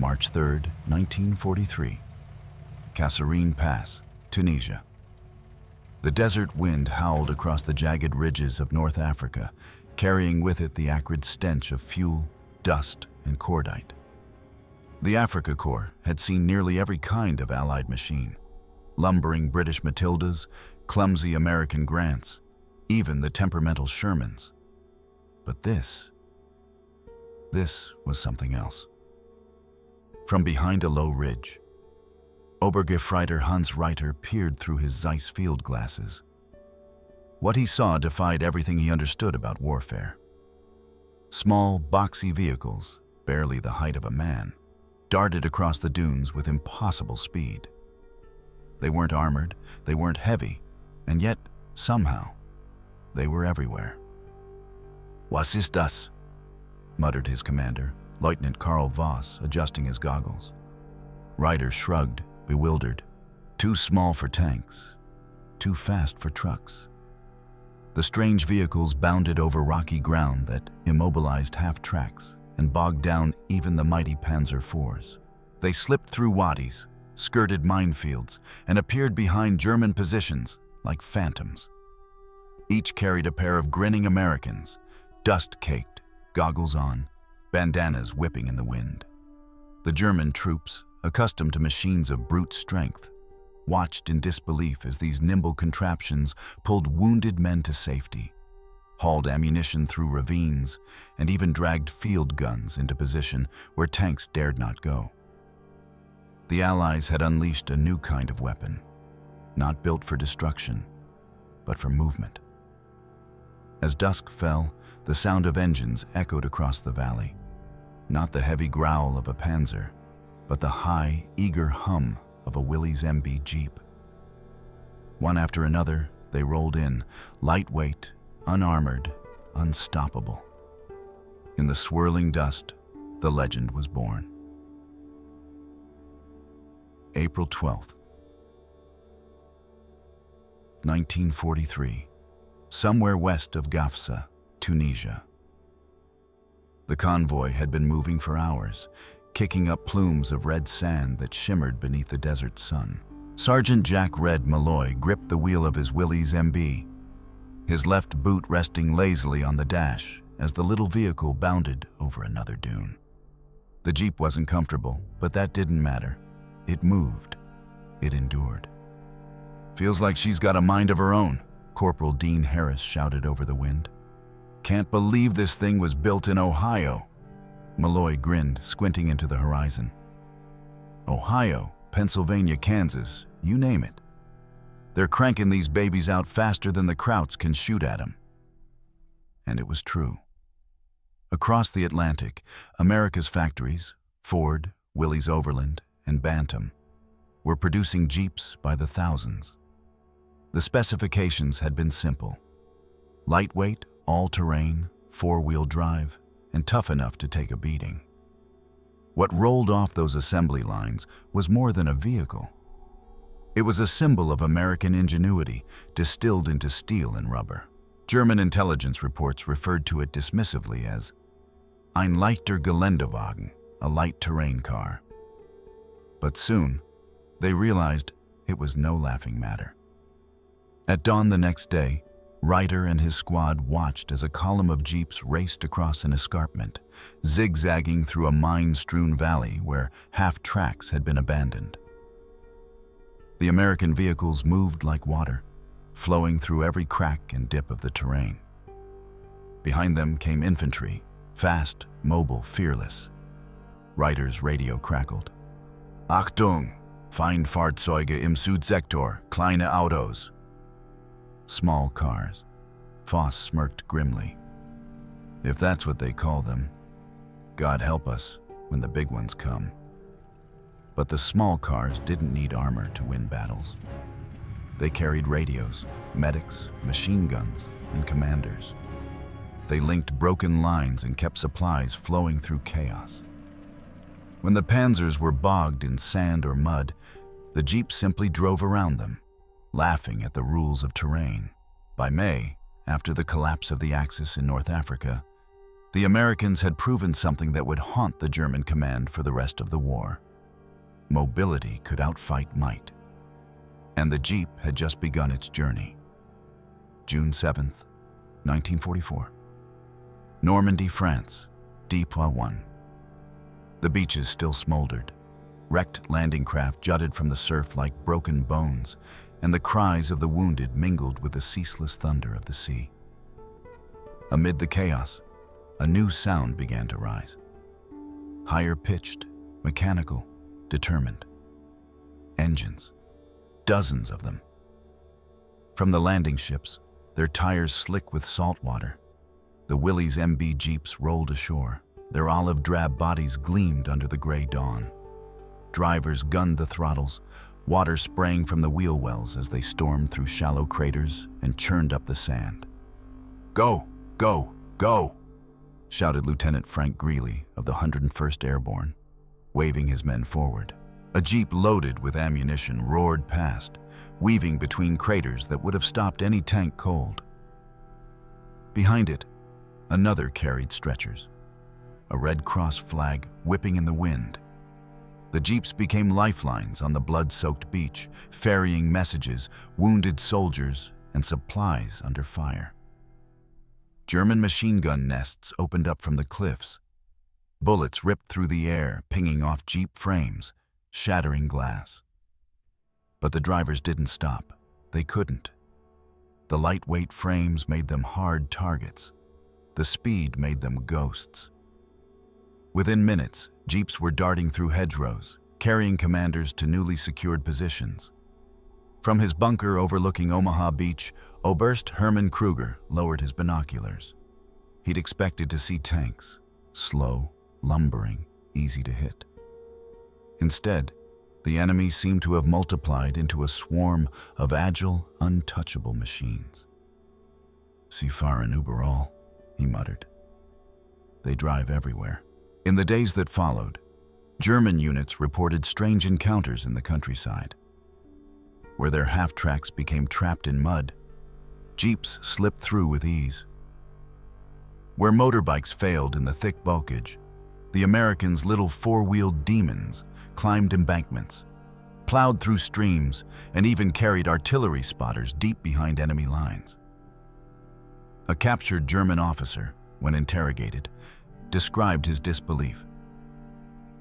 March 3, 1943. Kasserine Pass, Tunisia. The desert wind howled across the jagged ridges of North Africa, carrying with it the acrid stench of fuel, dust, and cordite. The Afrika Korps had seen nearly every kind of Allied machine: lumbering British Matildas, clumsy American Grants, even the temperamental Shermans. But this was something else. From behind a low ridge, Obergefreiter Hans Reiter peered through his Zeiss field glasses. What he saw defied everything he understood about warfare. Small, boxy vehicles, barely the height of a man, darted across the dunes with impossible speed. They weren't armored, they weren't heavy, and yet, somehow, they were everywhere. "Was ist das?" muttered his commander, Lieutenant Karl Voss, adjusting his goggles. Reiter shrugged, bewildered. Too small for tanks, too fast for trucks. The strange vehicles bounded over rocky ground that immobilized half-tracks and bogged down even the mighty Panzer IVs. They slipped through wadis, skirted minefields, and appeared behind German positions like phantoms. Each carried a pair of grinning Americans, dust-caked, goggles on, bandanas whipping in the wind. The German troops, accustomed to machines of brute strength, watched in disbelief as these nimble contraptions pulled wounded men to safety, hauled ammunition through ravines, and even dragged field guns into position where tanks dared not go. The Allies had unleashed a new kind of weapon, not built for destruction, but for movement. As dusk fell, the sound of engines echoed across the valley, not the heavy growl of a Panzer, but the high, eager hum of a Willys MB Jeep. One after another, they rolled in, lightweight, unarmored, unstoppable. In the swirling dust, the legend was born. April 12th, 1943, somewhere west of Gafsa, Tunisia. The convoy had been moving for hours, kicking up plumes of red sand that shimmered beneath the desert sun. Sergeant Jack Red Malloy gripped the wheel of his Willys MB, his left boot resting lazily on the dash as the little vehicle bounded over another dune. The Jeep wasn't comfortable, but that didn't matter. It moved. It endured. "Feels like she's got a mind of her own," Corporal Dean Harris shouted over the wind. "Can't believe this thing was built in Ohio." Malloy grinned, squinting into the horizon. Ohio, Pennsylvania, Kansas, you name it. They're cranking these babies out faster than the Krauts can shoot at them. And it was true. Across the Atlantic, America's factories, Ford, Willys Overland, and Bantam, were producing Jeeps by the thousands. The specifications had been simple: lightweight, all-terrain, four-wheel drive, and tough enough to take a beating. What rolled off those assembly lines was more than a vehicle. It was a symbol of American ingenuity distilled into steel and rubber. German intelligence reports referred to it dismissively as ein leichter Geländewagen, a light terrain car. But soon, they realized it was no laughing matter. At dawn the next day, Reiter and his squad watched as a column of Jeeps raced across an escarpment, zigzagging through a mine-strewn valley where half-tracks had been abandoned. The American vehicles moved like water, flowing through every crack and dip of the terrain. Behind them came infantry, fast, mobile, fearless. Reiter's radio crackled. "Achtung! Feindfahrzeuge im Südsektor, kleine Autos." Small cars. Voss smirked grimly. If that's what they call them, God help us when the big ones come. But the small cars didn't need armor to win battles. They carried radios, medics, machine guns, and commanders. They linked broken lines and kept supplies flowing through chaos. When the Panzers were bogged in sand or mud, the Jeeps simply drove around them, laughing at the rules of terrain. By May, after the collapse of the Axis in North Africa, The Americans had proven something that would haunt the German command for the rest of the war. Mobility could outfight might. And the Jeep had just begun its journey. June 7th, 1944. Normandy, France, WWII. The beaches still smoldered. Wrecked landing craft jutted from the surf like broken bones, and the cries of the wounded mingled with the ceaseless thunder of the sea. Amid the chaos, a new sound began to rise. Higher pitched, mechanical, determined. Engines. Dozens of them. From the landing ships, their tires slick with salt water, the Willys MB Jeeps rolled ashore. Their olive-drab bodies gleamed under the gray dawn. Drivers gunned the throttles, water spraying from the wheel wells as they stormed through shallow craters and churned up the sand. "Go, go, go!" shouted Lieutenant Frank Greeley of the 101st Airborne, waving his men forward. A jeep loaded with ammunition roared past, weaving between craters that would have stopped any tank cold. Behind it, another carried stretchers, a Red Cross flag whipping in the wind. The jeeps became lifelines on the blood-soaked beach, ferrying messages, wounded soldiers, and supplies under fire. German machine gun nests opened up from the cliffs. Bullets ripped through the air, pinging off jeep frames, shattering glass. But the drivers didn't stop. They couldn't. The lightweight frames made them hard targets. The speed made them ghosts. Within minutes, jeeps were darting through hedgerows, carrying commanders to newly secured positions. From his bunker overlooking Omaha Beach, Oberst Hermann Kruger lowered his binoculars. He'd expected to see tanks, slow, lumbering, easy to hit. Instead, the enemy seemed to have multiplied into a swarm of agile, untouchable machines. "Sie fahren überall," he muttered. "They drive everywhere." In the days that followed, German units reported strange encounters in the countryside. Where their half-tracks became trapped in mud, jeeps slipped through with ease. Where motorbikes failed in the thick bulkage, the Americans' little four-wheeled demons climbed embankments, plowed through streams, and even carried artillery spotters deep behind enemy lines. A captured German officer, when interrogated, described his disbelief.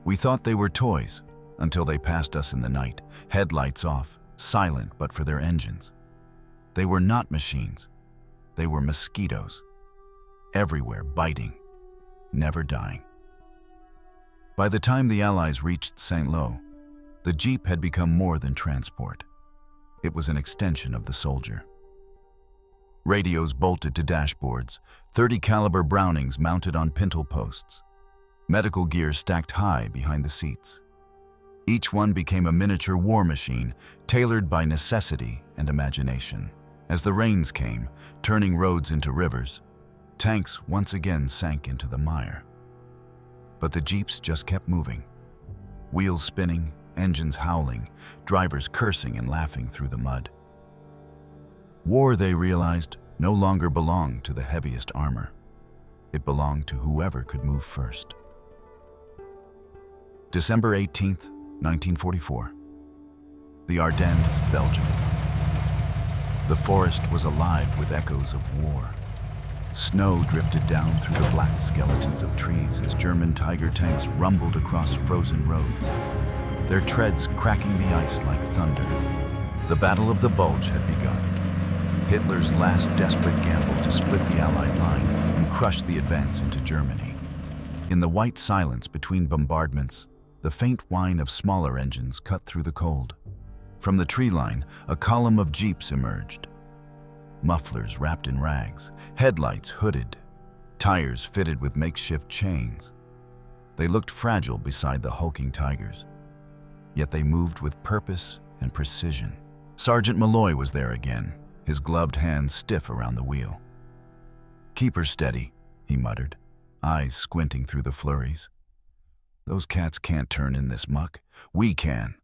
"We thought they were toys until they passed us in the night, headlights off, silent but for their engines. They were not machines. They were mosquitoes, everywhere biting, never dying." By the time the Allies reached St. Lo, the Jeep had become more than transport. It was an extension of the soldier. Radios bolted to dashboards, 30 caliber Brownings mounted on pintle posts, medical gear stacked high behind the seats. Each one became a miniature war machine, tailored by necessity and imagination. As the rains came, turning roads into rivers, tanks once again sank into the mire. But the jeeps just kept moving. Wheels spinning, engines howling, drivers cursing and laughing through the mud. War, they realized, no longer belonged to the heaviest armor. It belonged to whoever could move first. December 18th, 1944. The Ardennes, Belgium. The forest was alive with echoes of war. Snow drifted down through the black skeletons of trees as German Tiger tanks rumbled across frozen roads, their treads cracking the ice like thunder. The Battle of the Bulge had begun, Hitler's last desperate gamble to split the Allied line and crush the advance into Germany. In the white silence between bombardments, the faint whine of smaller engines cut through the cold. From the tree line, a column of jeeps emerged. Mufflers wrapped in rags, headlights hooded, tires fitted with makeshift chains. They looked fragile beside the hulking Tigers, yet they moved with purpose and precision. Sergeant Malloy was there again, his gloved hands stiff around the wheel. "Keep her steady," he muttered, eyes squinting through the flurries. "Those cats can't turn in this muck. We can."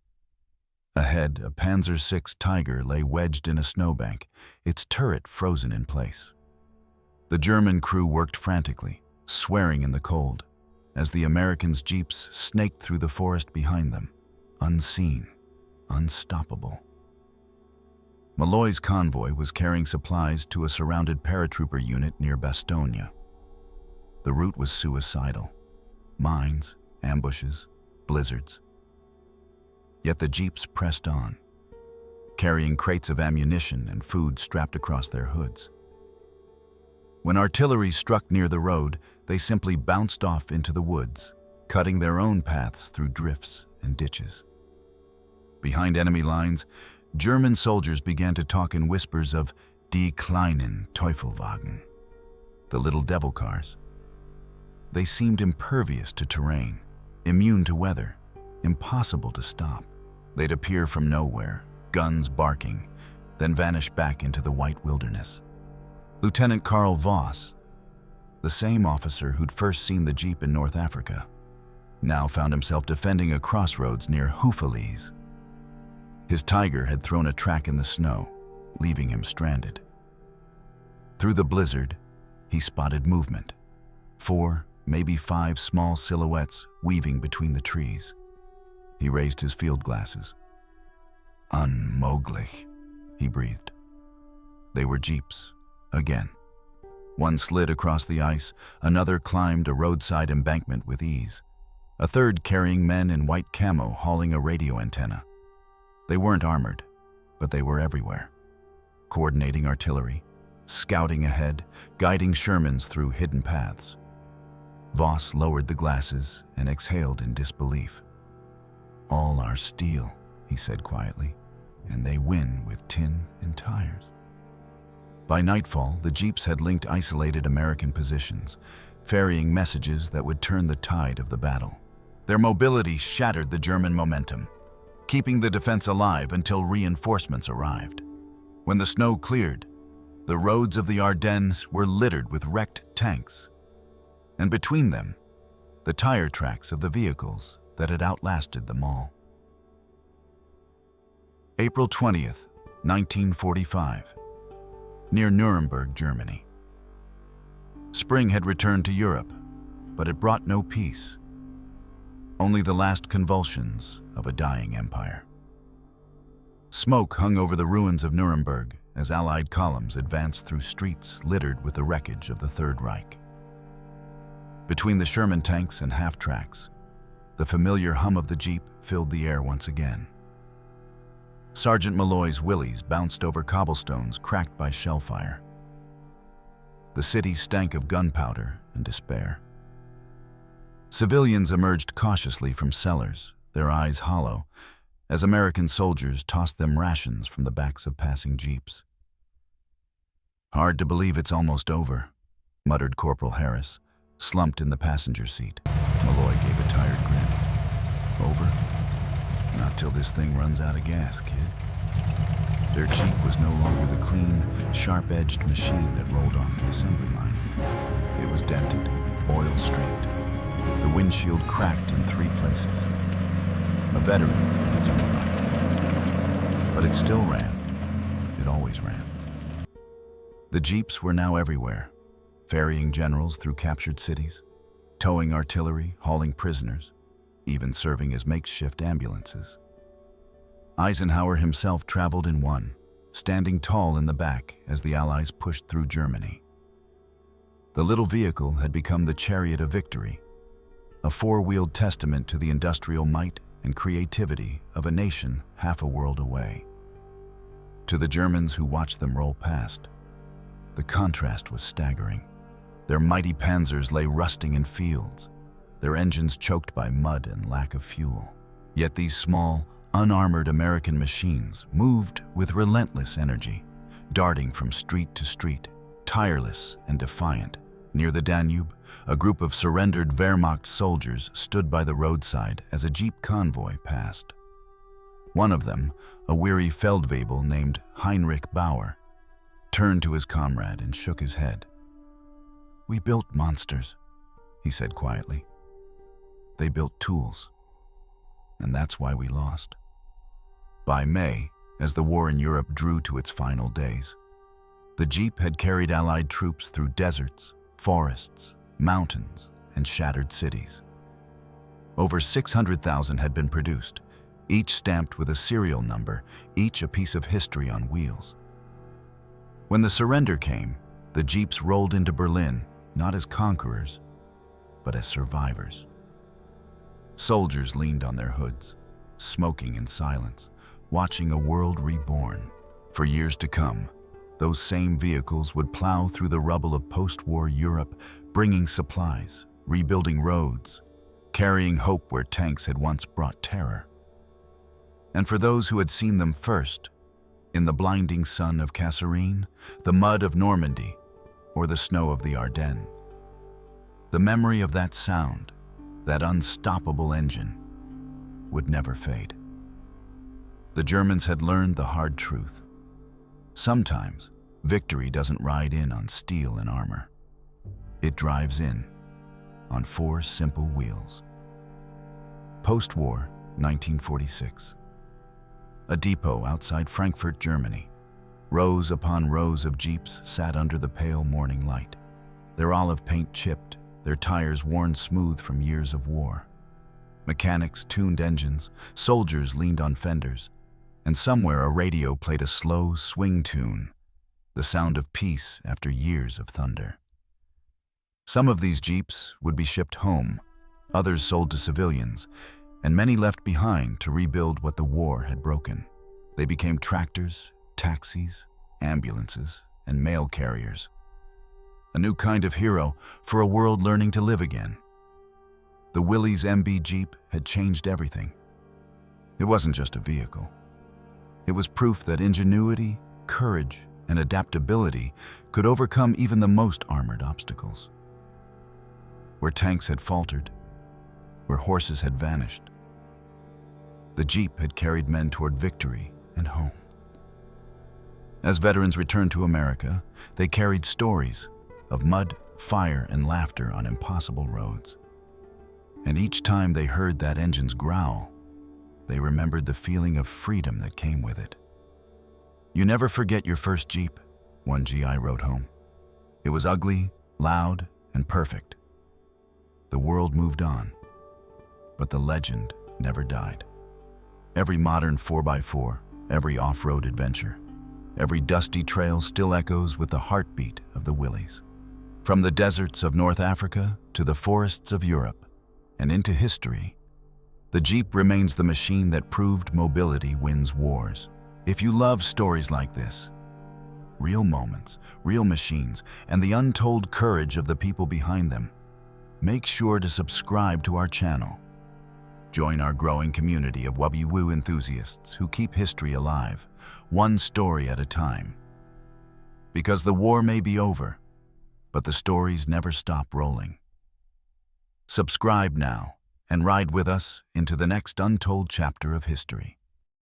Ahead, a Panzer VI Tiger lay wedged in a snowbank, its turret frozen in place. The German crew worked frantically, swearing in the cold, as the Americans' jeeps snaked through the forest behind them, unseen, unstoppable. Malloy's convoy was carrying supplies to a surrounded paratrooper unit near Bastogne. The route was suicidal. Mines, ambushes, blizzards. Yet the jeeps pressed on, carrying crates of ammunition and food strapped across their hoods. When artillery struck near the road, they simply bounced off into the woods, cutting their own paths through drifts and ditches. Behind enemy lines, German soldiers began to talk in whispers of die kleinen Teufelwagen, the little devil cars. They seemed impervious to terrain, immune to weather, impossible to stop. They'd appear from nowhere, guns barking, then vanish back into the white wilderness. Lieutenant Karl Voss, the same officer who'd first seen the jeep in North Africa, now found himself defending a crossroads near Houffalize. His Tiger had thrown a track in the snow, leaving him stranded. Through the blizzard, he spotted movement. 4, maybe 5 small silhouettes weaving between the trees. He raised his field glasses. Unmöglich, he breathed. They were jeeps, again. One slid across the ice, another climbed a roadside embankment with ease. A third carrying men in white camo hauling a radio antenna. They weren't armored, but they were everywhere. Coordinating artillery, scouting ahead, guiding Shermans through hidden paths. Voss lowered the glasses and exhaled in disbelief. All our steel, he said quietly, and they win with tin and tires. By nightfall, the jeeps had linked isolated American positions, ferrying messages that would turn the tide of the battle. Their mobility shattered the German momentum, keeping the defense alive until reinforcements arrived. When the snow cleared, the roads of the Ardennes were littered with wrecked tanks, and between them, the tire tracks of the vehicles that had outlasted them all. April 20th, 1945, near Nuremberg, Germany. Spring had returned to Europe, but it brought no peace. Only the last convulsions of a dying empire. Smoke hung over the ruins of Nuremberg as Allied columns advanced through streets littered with the wreckage of the Third Reich. Between the Sherman tanks and half-tracks, the familiar hum of the jeep filled the air once again. Sergeant Malloy's Willys bounced over cobblestones cracked by shell fire. The city stank of gunpowder and despair. Civilians emerged cautiously from cellars, their eyes hollow, as American soldiers tossed them rations from the backs of passing jeeps. "Hard to believe it's almost over," muttered Corporal Harris, slumped in the passenger seat. Malloy gave a tired grin. "Over? Not till this thing runs out of gas, kid." Their jeep was no longer the clean, sharp-edged machine that rolled off the assembly line. It was dented, oil-streaked. The windshield cracked in 3 places. A veteran in its own right. But it still ran. It always ran. The jeeps were now everywhere, ferrying generals through captured cities, towing artillery, hauling prisoners, even serving as makeshift ambulances. Eisenhower himself traveled in one, standing tall in the back as the Allies pushed through Germany. The little vehicle had become the chariot of victory, a 4-wheeled testament to the industrial might and creativity of a nation half a world away. To the Germans who watched them roll past, the contrast was staggering. Their mighty Panzers lay rusting in fields, their engines choked by mud and lack of fuel. Yet these small, unarmored American machines moved with relentless energy, darting from street to street, tireless and defiant. Near the Danube, a group of surrendered Wehrmacht soldiers stood by the roadside as a jeep convoy passed. One of them, a weary Feldwebel named Heinrich Bauer, turned to his comrade and shook his head. "We built monsters," he said quietly. "They built tools. And that's why we lost." By May, as the war in Europe drew to its final days, the jeep had carried Allied troops through deserts, forests, mountains, and shattered cities. Over 600,000 had been produced, each stamped with a serial number, each a piece of history on wheels. When the surrender came, the Jeeps rolled into Berlin not as conquerors, but as survivors. Soldiers leaned on their hoods, smoking in silence, watching a world reborn. For years to come, those same vehicles would plow through the rubble of post-war Europe, bringing supplies, rebuilding roads, carrying hope where tanks had once brought terror. And for those who had seen them first, in the blinding sun of Kasserine, the mud of Normandy, or the snow of the Ardennes, the memory of that sound, that unstoppable engine, would never fade. The Germans had learned the hard truth. Sometimes, victory doesn't ride in on steel and armor. It drives in on 4 simple wheels. Post-war, 1946. A depot outside Frankfurt, Germany. Rows upon rows of Jeeps sat under the pale morning light, their olive paint chipped, their tires worn smooth from years of war. Mechanics tuned engines, soldiers leaned on fenders, and somewhere a radio played a slow swing tune, the sound of peace after years of thunder. Some of these Jeeps would be shipped home, others sold to civilians, and many left behind to rebuild what the war had broken. They became tractors, taxis, ambulances, and mail carriers. A new kind of hero for a world learning to live again. The Willys MB Jeep had changed everything. It wasn't just a vehicle. It was proof that ingenuity, courage, and adaptability could overcome even the most armored obstacles. Where tanks had faltered, where horses had vanished, the Jeep had carried men toward victory and home. As veterans returned to America, they carried stories of mud, fire, and laughter on impossible roads. And each time they heard that engine's growl, they remembered the feeling of freedom that came with it. "You never forget your first Jeep," one GI wrote home. "It was ugly, loud, and perfect." The world moved on, but the legend never died. Every modern 4x4, every off-road adventure, every dusty trail still echoes with the heartbeat of the Willys. From the deserts of North Africa to the forests of Europe and into history, the Jeep remains the machine that proved mobility wins wars. If you love stories like this, real moments, real machines, and the untold courage of the people behind them, make sure to subscribe to our channel. Join our growing community of WWII enthusiasts who keep history alive, one story at a time. Because the war may be over, but the stories never stop rolling. Subscribe now and ride with us into the next untold chapter of history.